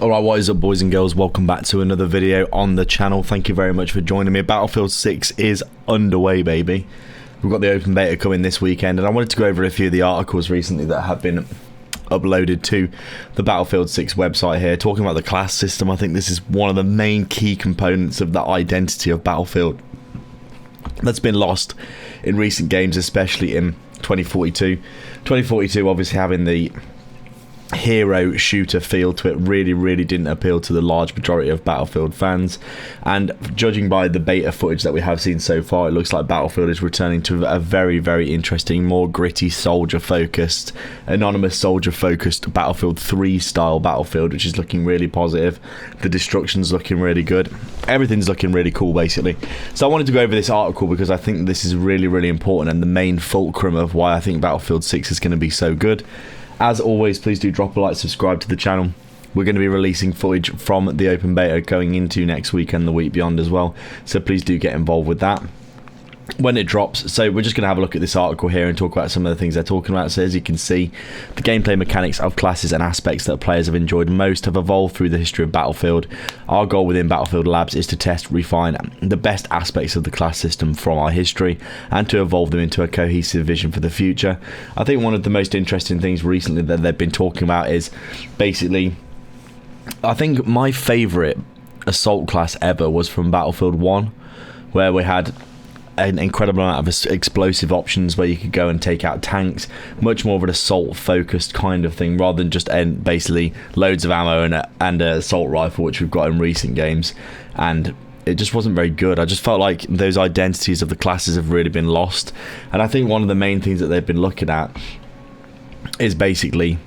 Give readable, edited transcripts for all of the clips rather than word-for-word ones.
Alright, what is up, boys and girls? Welcome back to another video on the channel. Thank you very much for joining me. Battlefield 6 is underway, baby. We've got the open beta coming this weekend, and I wanted to go over a few of the articles recently that have been uploaded to the Battlefield 6 website here, talking about the class system. I think this is one of the main key components of the identity of Battlefield that's been lost in recent games, especially in 2042. 2042 obviously having the hero shooter feel to it really didn't appeal to the large majority of Battlefield fans, and judging by the beta footage that we have seen so far, it looks like Battlefield is returning to a very interesting, more gritty, soldier focused, anonymous soldier focused Battlefield 3 style Battlefield, which is looking really positive. The destruction's looking really good, everything's looking really cool basically. So I wanted to go over this article because I think this is really important and the main fulcrum of why I think Battlefield 6 is going to be so good. As always, please do drop a like, subscribe to the channel. We're going to be releasing footage from the open beta going into next week and the week beyond as well, so please do get involved with that when it drops. So we're just going to have a look at this article here and talk about some of the things they're talking about. So as you can see, the gameplay mechanics of classes and aspects that players have enjoyed most have evolved through the history of Battlefield. Our goal within Battlefield Labs is to test, refine the best aspects of the class system from our history and to evolve them into a cohesive vision for the future. I think one of the most interesting things recently that they've been talking about is basically, I think my favourite assault class ever was from Battlefield 1, where we had an incredible amount of explosive options where you could go and take out tanks, much more of an assault focused kind of thing rather than just basically loads of ammo and an assault rifle, which we've got in recent games, and it just wasn't very good. I just felt like those identities of the classes have really been lost, and I think one of the main things that they've been looking at is basically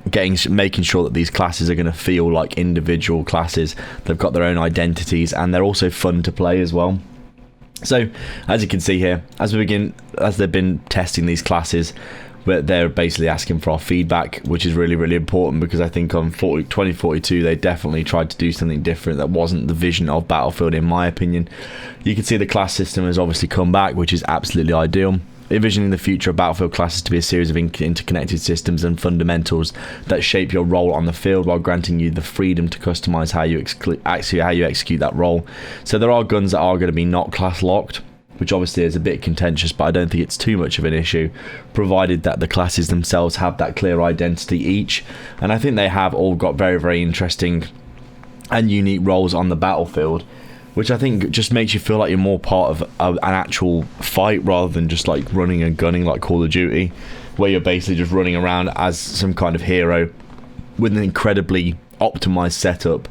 making sure that these classes are going to feel like individual classes. They've got their own identities and they're also fun to play as well. So as you can see here, as they've been testing these classes, but they're basically asking for our feedback, which is really important, because I think on 2042 they definitely tried to do something different that wasn't the vision of Battlefield, in my opinion. You can see the class system has obviously come back, which is absolutely ideal. Envisioning the future of Battlefield classes to be a series of interconnected systems and fundamentals that shape your role on the field while granting you the freedom to customize how you execute that role. So there are guns that are going to be not class locked, which obviously is a bit contentious, but I don't think it's too much of an issue, provided that the classes themselves have that clear identity each. And I think they have all got very interesting and unique roles on the battlefield, which I think just makes you feel like you're more part of an actual fight rather than just like running and gunning like Call of Duty, where you're basically just running around as some kind of hero with an incredibly optimized setup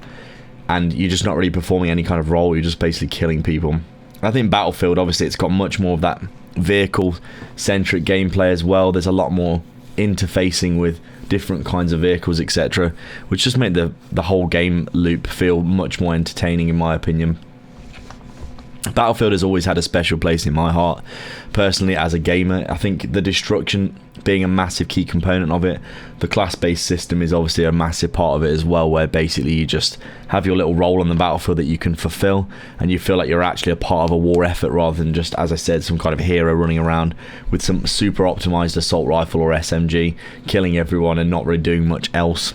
and you're just not really performing any kind of role, you're just basically killing people. I think Battlefield, obviously it's got much more of that vehicle centric gameplay as well. There's a lot more interfacing with different kinds of vehicles, etc., which just make the whole game loop feel much more entertaining, in my opinion. Battlefield has always had a special place in my heart, personally, as a gamer. I think the destruction being a massive key component of it, the class-based system is obviously a massive part of it as well, where basically you just have your little role on the battlefield that you can fulfill, and you feel like you're actually a part of a war effort rather than just, as I said, some kind of hero running around with some super optimized assault rifle or SMG, killing everyone and not really doing much else.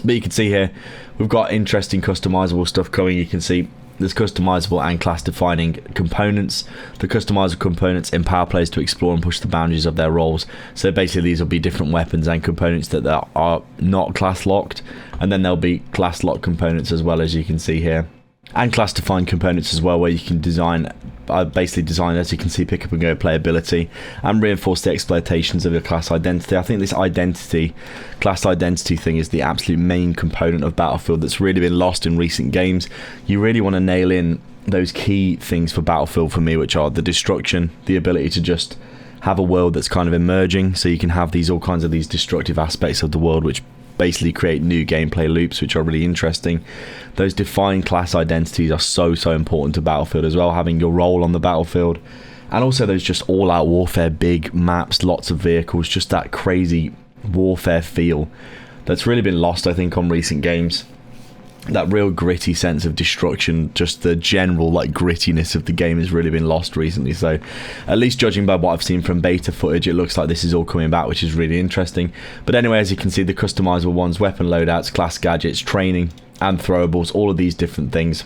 But you can see here, we've got interesting customizable stuff coming. You can see there's customizable and class defining components. The customizable components empower players to explore and push the boundaries of their roles. So basically these will be different weapons and components that are not class locked, and then there'll be class locked components as well, as you can see here, and class defined components as well, where you can basically design, as you can see, pick up and go playability and reinforce the exploitations of your class identity. I think this class identity thing is the absolute main component of Battlefield that's really been lost in recent games. You really want to nail in those key things for Battlefield for me, which are the destruction, the ability to just have a world that's kind of emerging, so you can have all kinds of these destructive aspects of the world which basically create new gameplay loops which are really interesting. Those defined class identities are so important to Battlefield as well, having your role on the battlefield, and also those just all-out warfare, big maps, lots of vehicles, just that crazy warfare feel that's really been lost, I think, on recent games. that real gritty sense of destruction, just the general like grittiness of the game has really been lost recently. So at least judging by what I've seen from beta footage, it looks like this is all coming back, which is really interesting. But anyway, as you can see, the customizable ones, weapon loadouts, class gadgets, training and throwables, all of these different things.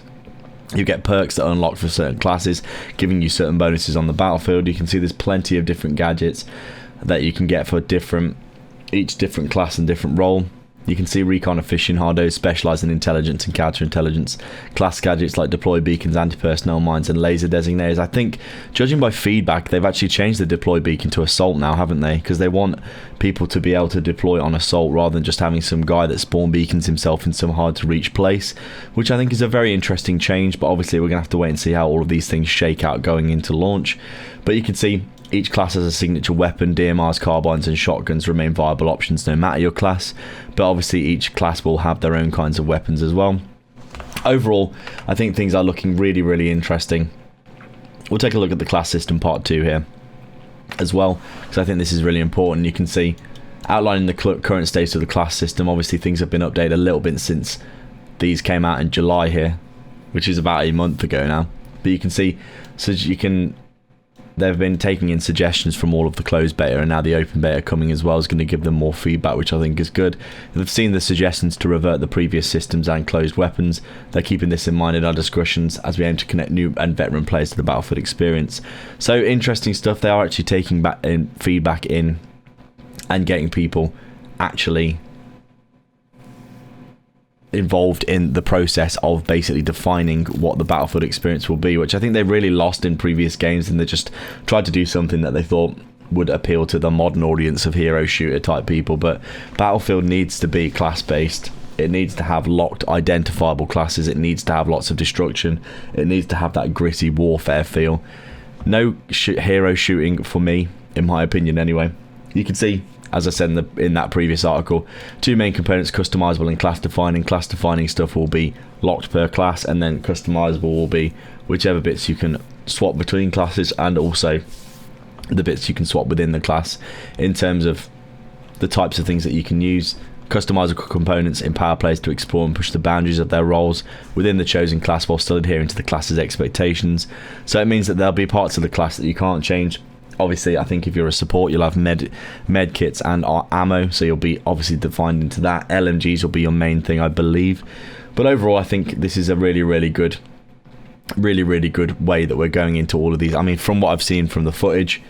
You get perks that unlock for certain classes, giving you certain bonuses on the battlefield. You can see there's plenty of different gadgets that you can get for each different class and different role. You can see recon aficionados specialise in intelligence and counterintelligence. Class gadgets like deploy beacons, anti-personnel mines and laser designators. I think, judging by feedback, they've actually changed the deploy beacon to assault now, haven't they? Because they want people to be able to deploy on assault rather than just having some guy that spawn beacons himself in some hard to reach place, which I think is a very interesting change. But obviously we're going to have to wait and see how all of these things shake out going into launch. But you can see each class has a signature weapon. DMRs, carbines and shotguns remain viable options no matter your class, but obviously each class will have their own kinds of weapons as well. Overall, I think things are looking really, really interesting. We'll take a look at the class system part 2 here as well, because I think this is really important. You can see outlining the current state of the class system. Obviously things have been updated a little bit since these came out in July here, which is about a month ago now. But you can see, they've been taking in suggestions from all of the closed beta, and now the open beta coming as well is going to give them more feedback, which I think is good. They've seen the suggestions to revert the previous systems and closed weapons. They're keeping this in mind in our discussions as we aim to connect new and veteran players to the Battlefield experience. So interesting stuff. They are actually taking back in feedback in and getting people actually involved in the process of basically defining what the Battlefield experience will be, which I think they really lost in previous games, and they just tried to do something that they thought would appeal to the modern audience of hero shooter type people. But Battlefield needs to be class based. It needs to have locked identifiable classes. It needs to have lots of destruction. It needs to have that gritty warfare feel. No hero shooting for me, in my opinion anyway. You can see, as I said in that previous article, 2 main components, customizable and class defining. Class defining stuff will be locked per class, and then customizable will be whichever bits you can swap between classes, and also the bits you can swap within the class in terms of the types of things that you can use. Customizable components empower players to explore and push the boundaries of their roles within the chosen class while still adhering to the class's expectations. So it means that there'll be parts of the class that you can't change. Obviously, I think if you're a support, you'll have med kits and ammo, so you'll be obviously defined into that. LMGs will be your main thing, I believe. But overall, I think this is a really, really good way that we're going into all of these. I mean, from what I've seen from the footage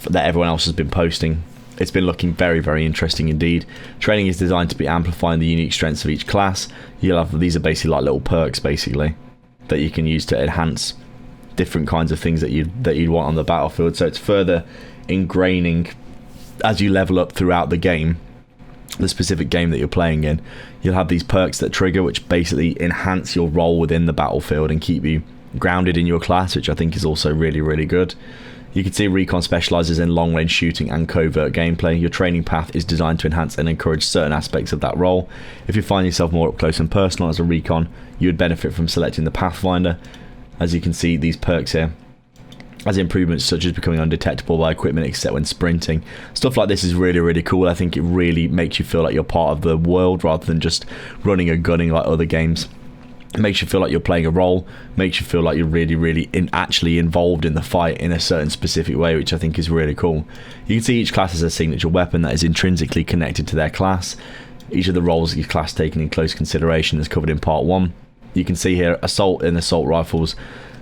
that everyone else has been posting, it's been looking very, very interesting indeed. Training is designed to be amplifying the unique strengths of each class. You'll have, these are basically like little perks, basically, that you can use to enhance different kinds of things that you'd want on the battlefield. So it's further ingraining as you level up throughout the game, the specific game that you're playing in. You'll have these perks that trigger, which basically enhance your role within the battlefield and keep you grounded in your class, which I think is also really, really good. You can see Recon specialises in long range shooting and covert gameplay. Your training path is designed to enhance and encourage certain aspects of that role. If you find yourself more up close and personal as a Recon, you would benefit from selecting the Pathfinder. As you can see, these perks here as improvements such as becoming undetectable by equipment except when sprinting. Stuff like this is really, really cool. I think it really makes you feel like you're part of the world rather than just running and gunning like other games. It makes you feel like you're playing a role, makes you feel like you're really, really actually involved in the fight in a certain specific way, which I think is really cool. You can see each class has a signature weapon that is intrinsically connected to their class. Each of the roles each class taken in close consideration is covered in part 1. You can see here assault and assault rifles.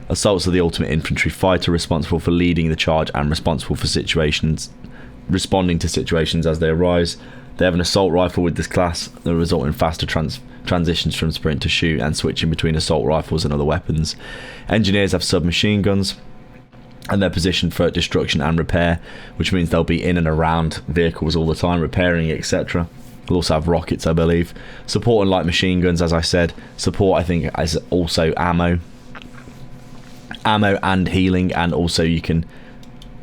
Assaults are the ultimate infantry fighter, responsible for leading the charge and responsible for responding to situations as they arise. They have an assault rifle with this class that result in faster transitions from sprint to shoot and switching between assault rifles and other weapons. Engineers have submachine guns, and they're positioned for destruction and repair, which means they'll be in and around vehicles all the time, repairing, etc. We'll also have rockets, I believe. Support and light machine guns, as I said. Support, I think, is also ammo and healing, and also you can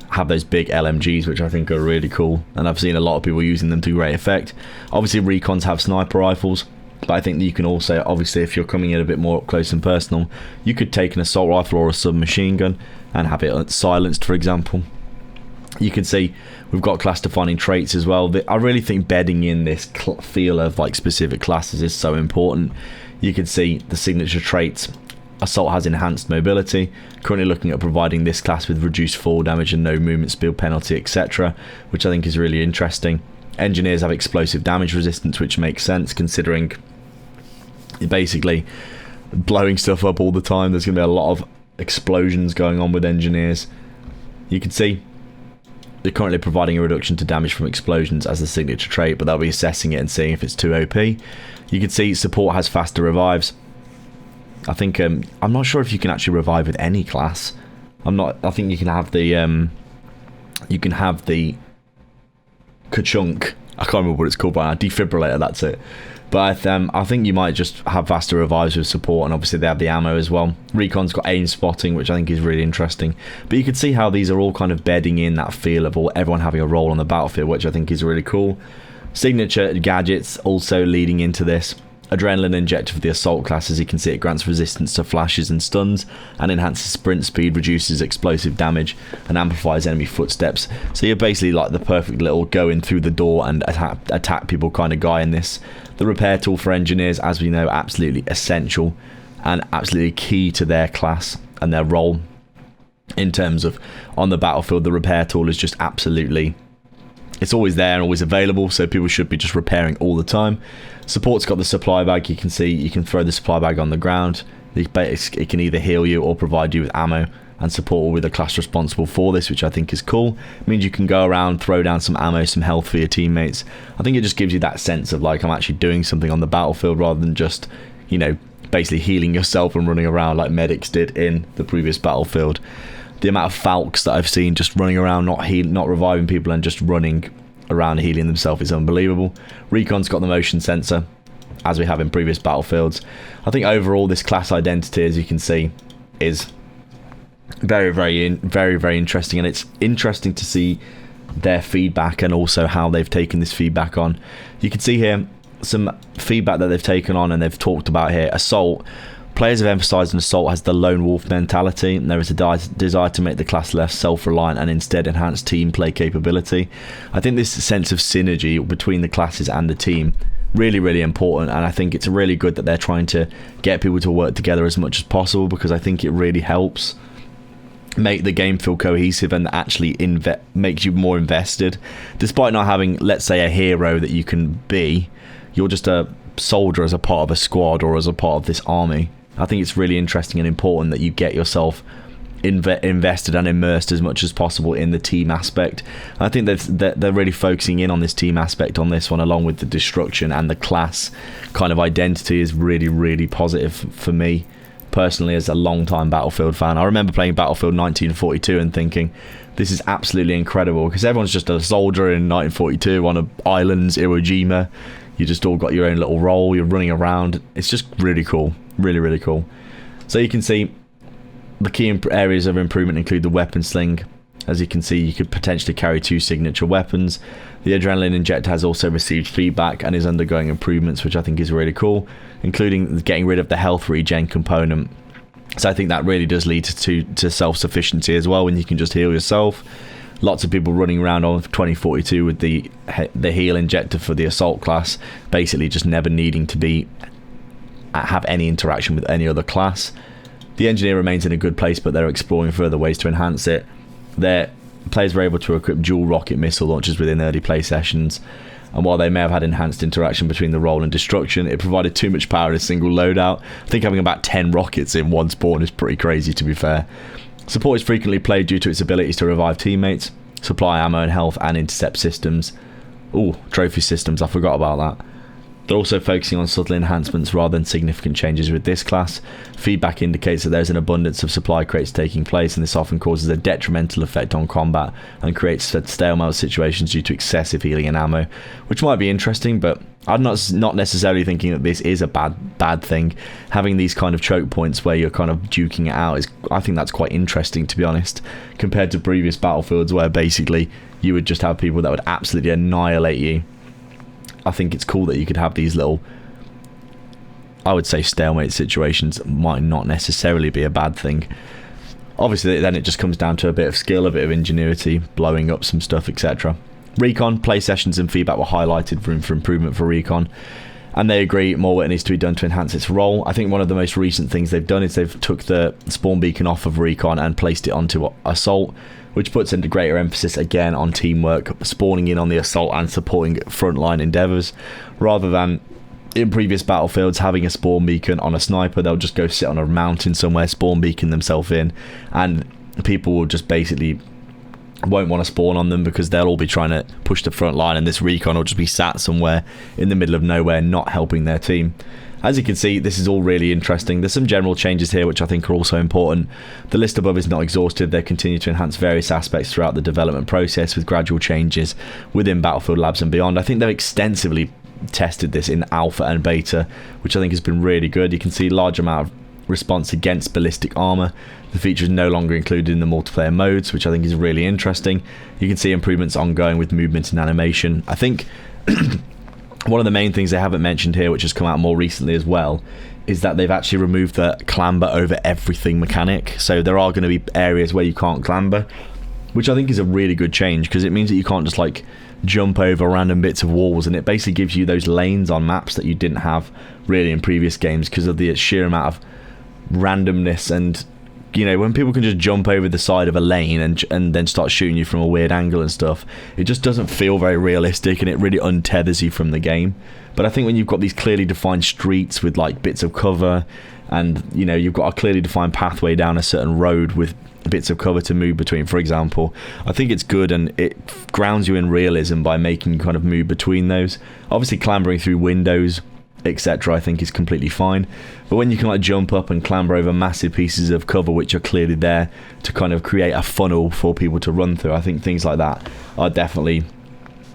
have those big LMGs, which I think are really cool, and I've seen a lot of people using them to great effect. Obviously, recons have sniper rifles, but I think that you can also, obviously, if you're coming in a bit more up close and personal, you could take an assault rifle or a submachine gun and have it silenced, for example. You can see we've got class defining traits as well. I really think bedding in this feel of like specific classes is so important. You can see the signature traits. Assault has enhanced mobility, currently looking at providing this class with reduced fall damage and no movement speed penalty, etc., which I think is really interesting. Engineers have explosive damage resistance, which makes sense considering you're basically blowing stuff up all the time. There's going to be a lot of explosions going on with engineers. You can see they're currently providing a reduction to damage from explosions as the signature trait, but they'll be assessing it and seeing if it's too OP. You can see support has faster revives. I think I'm not sure if you can actually revive with any class. I think you can have the Ka-chunk. I can't remember what it's called right now. Defibrillator, that's it. But I think you might just have faster revives with support, and obviously they have the ammo as well. Recon's got aim spotting, which I think is really interesting. But you can see how these are all kind of bedding in that feel of everyone having a role on the battlefield, which I think is really cool. Signature gadgets also leading into this. Adrenaline injector for the assault class. As you can see, it grants resistance to flashes and stuns and enhances sprint speed, reduces explosive damage and amplifies enemy footsteps. So you're basically like the perfect little go in through the door and attack people kind of guy in this. The repair tool for engineers, as we know, absolutely essential and absolutely key to their class and their role in terms of on the battlefield. The repair tool is just absolutely, it's always there and always available, so people should be just repairing all the time. Support's got the supply bag. You can see you can throw the supply bag on the ground. It can either heal you or provide you with ammo, and support will be the class responsible for this, which I think is cool. It means you can go around, throw down some ammo, some health for your teammates. I think it just gives you that sense of like I'm actually doing something on the battlefield rather than just, you know, basically healing yourself and running around like medics did in the previous battlefield. The amount of Falks that I've seen just running around, not reviving people and just running around healing themselves is unbelievable. Recon's got the motion sensor, as we have in previous battlefields. I think overall this class identity, as you can see, is very interesting, and it's interesting to see their feedback and also how they've taken this feedback on. You can see here some feedback that they've taken on and they've talked about here. Assault. Players have emphasised an assault has the lone wolf mentality, and there is a desire to make the class less self-reliant and instead enhance team play capability. I think this sense of synergy between the classes and the team really important, and I think it's really good that they're trying to get people to work together as much as possible, because I think it really helps make the game feel cohesive and actually makes you more invested. Despite not having, let's say, a hero that you can be, you're just a soldier as a part of a squad or as a part of this army. I think it's really interesting and important that you get yourself invested and immersed as much as possible in the team aspect. And I think they're really focusing in on this team aspect on this one, along with the destruction and the class kind of identity is really positive for me personally as a long-time Battlefield fan. I remember playing Battlefield 1942 and thinking, this is absolutely incredible, because everyone's just a soldier in 1942 on islands, Iwo Jima. You just all got your own little role, you're running around. It's just really cool, really cool. So you can see the key areas of improvement include the weapon sling. As you can see, you could potentially carry 2 signature weapons. The adrenaline injector has also received feedback and is undergoing improvements, which I think is really cool, including getting rid of the health regen component. So I think that really does lead to self-sufficiency as well, when you can just heal yourself. Lots of people running around on 2042 with the heal injector for the assault class, basically just never needing to have any interaction with any other class. The engineer remains in a good place, but they're exploring further ways to enhance it. Their players were able to equip dual rocket missile launchers within early play sessions, and while they may have had enhanced interaction between the roll and destruction, it provided too much power in a single loadout. I think having about 10 rockets in one spawn is pretty crazy, to be fair. Support is frequently played due to its abilities to revive teammates, supply ammo and health, and intercept systems. Ooh, trophy systems, I forgot about that. They're also focusing on subtle enhancements rather than significant changes with this class. Feedback indicates that there's an abundance of supply crates taking place, and this often causes a detrimental effect on combat and creates stalemate situations due to excessive healing and ammo, which might be interesting, but I'm not necessarily thinking that this is a bad thing. Having these kind of choke points where you're kind of duking it out I think that's quite interesting, to be honest, compared to previous battlefields where basically you would just have people that would absolutely annihilate you. I think it's cool that you could have these little, I would say, stalemate situations. Might not necessarily be a bad thing. Obviously, then it just comes down to a bit of skill, a bit of ingenuity, blowing up some stuff, etc. Recon, play sessions and feedback were highlighted, room for improvement for Recon. and they agree more work needs to be done to enhance its role. I think one of the most recent things they've done is they've took the spawn beacon off of Recon and placed it onto Assault, which puts into greater emphasis again on teamwork, spawning in on the Assault and supporting frontline endeavours, rather than in previous Battlefields having a spawn beacon on a sniper. They'll just go sit on a mountain somewhere, spawn beacon themselves in, and people will just basically won't want to spawn on them because they'll all be trying to push the front line, and this Recon will just be sat somewhere in the middle of nowhere not helping their team. As you can see, this is all really interesting. There's some general changes here which I think are also important. The list above is not exhaustive. They continue to enhance various aspects throughout the development process with gradual changes within Battlefield Labs and beyond. I think they've extensively tested this in alpha and beta, which I think has been really good. You can see large amount of response against ballistic armor. The feature is no longer included in the multiplayer modes, which I think is really interesting. You can see improvements ongoing with movement and animation. I think one of the main things they haven't mentioned here, which has come out more recently as well, is that they've actually removed the clamber over everything mechanic. So there are going to be areas where you can't clamber, which I think is a really good change, because it means that you can't just like jump over random bits of walls, and it basically gives you those lanes on maps that you didn't have really in previous games because of the sheer amount of randomness. And you know, when people can just jump over the side of a lane and then start shooting you from a weird angle and stuff, it just doesn't feel very realistic, and it really untethers you from the game. But I think when you've got these clearly defined streets with like bits of cover, and you know, you've got a clearly defined pathway down a certain road with bits of cover to move between, for example, I think it's good, and it grounds you in realism by making you kind of move between those. Obviously clambering through windows, etc., I think is completely fine, but when you can like jump up and clamber over massive pieces of cover which are clearly there to kind of create a funnel for people to run through, I think things like that are definitely,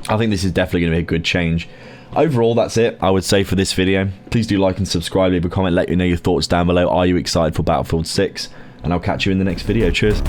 I think this is definitely going to be a good change. Overall, that's it, I would say, for this video. Please do like and subscribe, leave a comment, let me know your thoughts down below. Are you excited for Battlefield 6? And I'll catch you in the next video. Cheers.